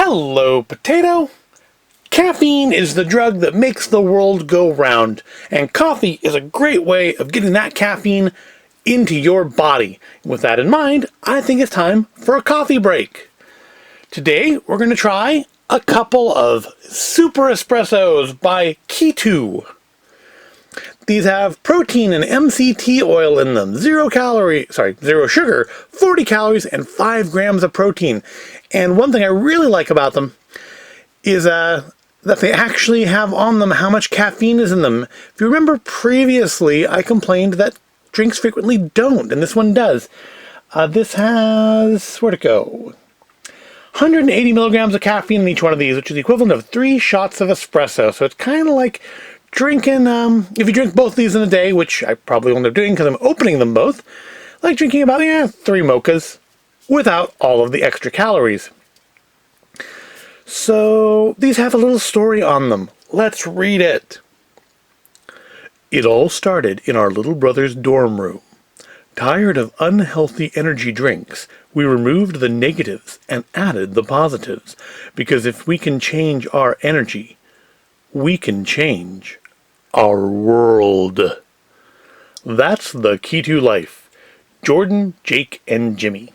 Hello, potato! Caffeine is the drug that makes the world go round, and coffee is a great way of getting that caffeine into your body. With that in mind, I think it's time for a coffee break. Today, we're going to try a couple of Super Espressos by Kitu. These have protein and MCT oil in them, zero sugar, 40 calories, and 5 grams of protein. And one thing I really like about them is that they actually have on them how much caffeine is in them. If you remember previously, I complained that drinks frequently don't, and this one does. This has, where'd it go? 180 milligrams of caffeine in each one of these, which is the equivalent of 3 shots of espresso. So it's kind of like drinking, if you drink both these in a day, which I probably won't end up doing because I'm opening them both, like drinking about 3 mochas without all of the extra calories. So these have a little story on them. Let's read it. It all started in our little brother's dorm room. Tired of unhealthy energy drinks, we removed the negatives and added the positives, because if we can change our energy, we can change our world. That's the Kitu Life. Jordan, Jake, and Jimmy.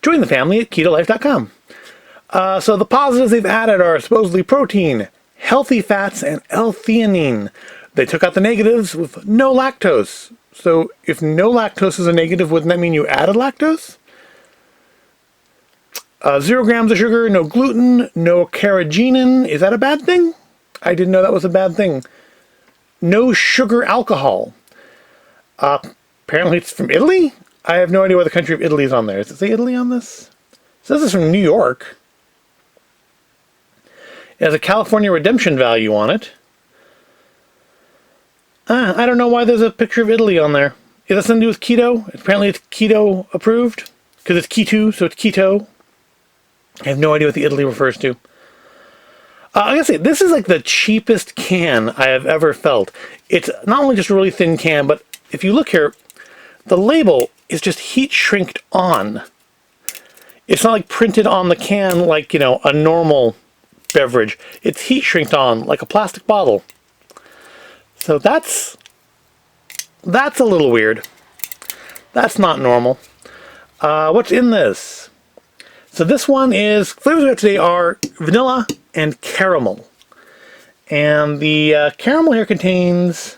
Join the family at KituLife.com. So the positives they've added are supposedly protein, healthy fats, and L-theanine. They took out the negatives with no lactose. So if no lactose is a negative, wouldn't that mean you added lactose? 0 grams of sugar, no gluten, no carrageenan. Is that a bad thing? I didn't know that was a bad thing. No sugar alcohol. Apparently it's from Italy? I have no idea why the country of Italy is on there. Does it say Italy on this? It says it's from New York. It has a California redemption value on it. I don't know why there's a picture of Italy on there. Is that something to do with keto? Apparently it's keto approved. Because it's Kitu, so it's keto. I have no idea what the Italy refers to. I gotta say, this is like the cheapest can I have ever felt. It's not only just a really thin can, but if you look here, the label is just heat shrinked on. It's not like printed on the can like, a normal beverage. It's heat shrinked on like a plastic bottle. So that's a little weird. That's not normal. What's in this? So this one is, flavors we have today are vanilla and caramel. And the caramel here contains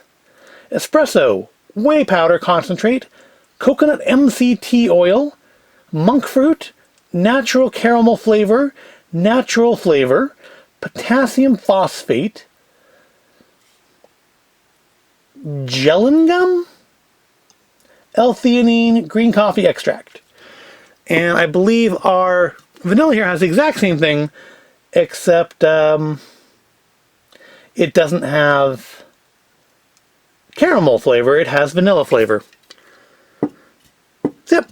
espresso, whey powder concentrate, coconut MCT oil, monk fruit, natural caramel flavor, natural flavor, potassium phosphate, gellan gum, L-theanine, green coffee extract. And I believe our vanilla here has the exact same thing, except it doesn't have caramel flavor, it has vanilla flavor. Yep.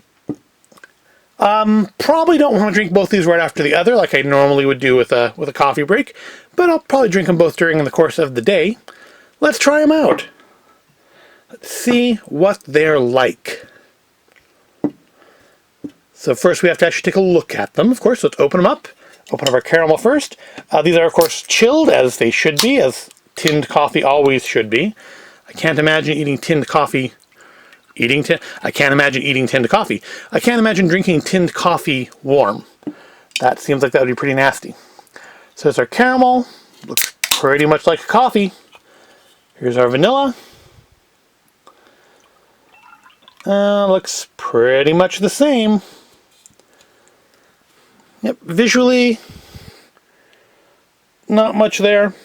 Probably don't want to drink both these right after the other like I normally would do with a coffee break, but I'll probably drink them both during the course of the day. Let's try them out. Let's see what they're like. So first we have to actually take a look at them, of course. Let's open them up. Open up our caramel first. These are, of course, chilled, as they should be, as tinned coffee always should be. I can't imagine eating tinned coffee. I can't imagine eating tinned coffee. I can't imagine drinking tinned coffee warm. That seems like that would be pretty nasty. So there's our caramel. Looks pretty much like coffee. Here's our vanilla. Looks pretty much the same. Yep, visually, not much there.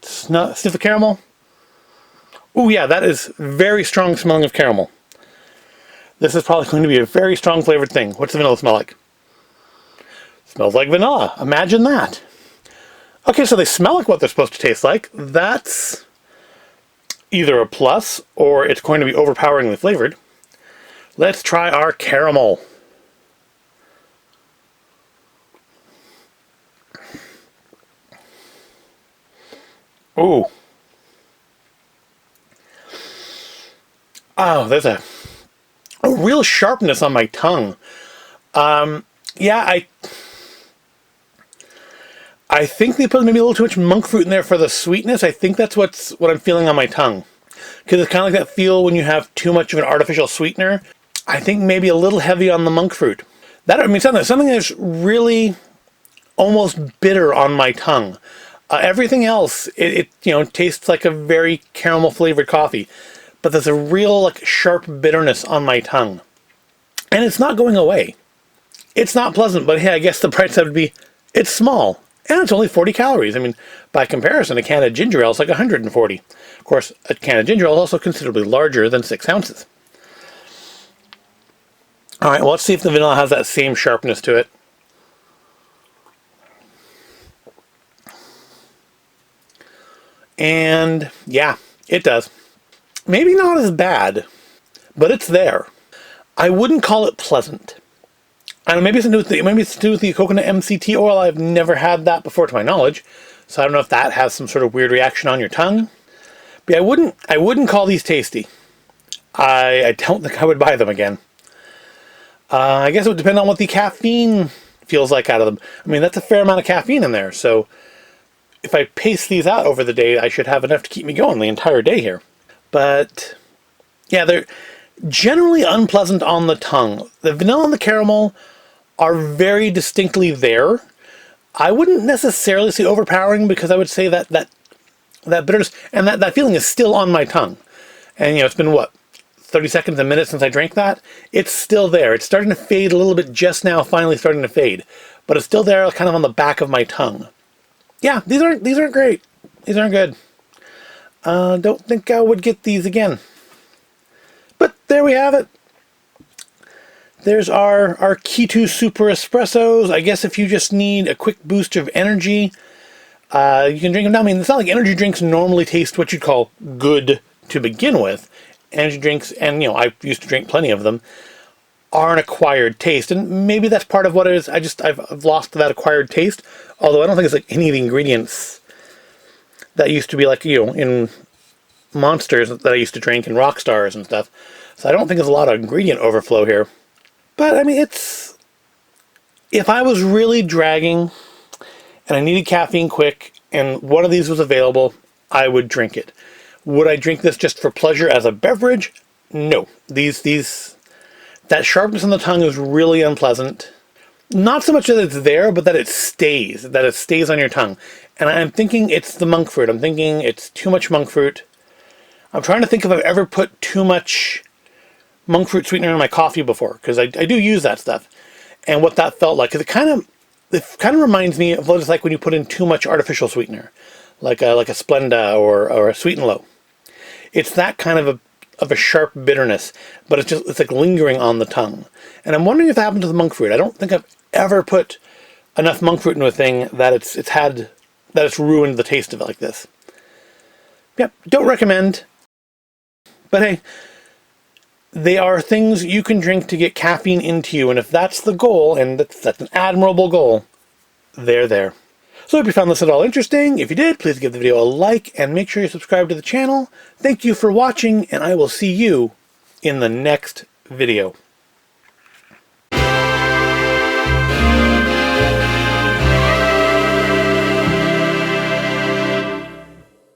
Sniff the caramel. Oh yeah, that is very strong smelling of caramel. This is probably going to be a very strong flavored thing. What's the vanilla smell like? Smells like vanilla. Imagine that. Okay, so they smell like what they're supposed to taste like. That's either a plus or it's going to be overpoweringly flavored. Let's try our caramel. Ooh. Oh, there's a real sharpness on my tongue. Yeah, I think they put maybe a little too much monk fruit in there for the sweetness. I think that's what I'm feeling on my tongue. Because it's kind of like that feel when you have too much of an artificial sweetener. I think maybe a little heavy on the monk fruit. That, I mean, something that's really almost bitter on my tongue. Everything else, it tastes like a very caramel flavored coffee, but there's a real like sharp bitterness on my tongue, and it's not going away. It's not pleasant, but hey, I guess the price would be it's small and it's only 40 calories. I mean, by comparison, a can of ginger ale is like 140. Of course, a can of ginger ale is also considerably larger than 6 ounces. All right, well, let's see if the vanilla has that same sharpness to it. And yeah, it does. Maybe not as bad, but it's there. I wouldn't call it pleasant. I don't know, maybe it's to do with the coconut MCT oil. I've never had that before to my knowledge, so I don't know if that has some sort of weird reaction on your tongue. But yeah, I wouldn't call these tasty. I don't think I would buy them again. I guess it would depend on what the caffeine feels like out of them. I mean, that's a fair amount of caffeine in there, so if I pace these out over the day, I should have enough to keep me going the entire day here. But yeah, they're generally unpleasant on the tongue. The vanilla and the caramel are very distinctly there. I wouldn't necessarily say overpowering, because I would say that bitterness and that feeling is still on my tongue. And it's been what, 30 seconds, a minute since I drank that? It's still there. It's starting to fade a little bit just now, finally starting to fade. But it's still there, kind of on the back of my tongue. Yeah, these aren't great. These aren't good. Don't think I would get these again. But there we have it. There's our Kitu Super Espressos. I guess if you just need a quick boost of energy, you can drink them now. I mean, it's not like energy drinks normally taste what you'd call good to begin with. Energy drinks, and I used to drink plenty of them, are an acquired taste, and maybe that's part of what it is. I've lost that acquired taste. Although I don't think it's like any of the ingredients that used to be like in Monsters that I used to drink and Rock Stars and stuff. So I don't think there's a lot of ingredient overflow here. But I mean, if I was really dragging and I needed caffeine quick and one of these was available, I would drink it. Would I drink this just for pleasure as a beverage? No. That sharpness on the tongue is really unpleasant. Not so much that it's there, but that it stays on your tongue. And I'm thinking it's the monk fruit. I'm thinking it's too much monk fruit. I'm trying to think if I've ever put too much monk fruit sweetener in my coffee before, because I do use that stuff, and what that felt like. Because it kind of reminds me of what it's like when you put in too much artificial sweetener, like a Splenda or a Sweet and Low. It's that kind of a sharp bitterness, but it's like lingering on the tongue. And I'm wondering if that happened to the monk fruit. I don't think I've ever put enough monk fruit into a thing that it's ruined the taste of it like this. Yep, don't recommend. But hey, they are things you can drink to get caffeine into you, and if that's the goal, and that's an admirable goal, they're there. So I hope you found this at all interesting. If you did, please give the video a like and make sure you subscribe to the channel. Thank you for watching, and I will see you in the next video.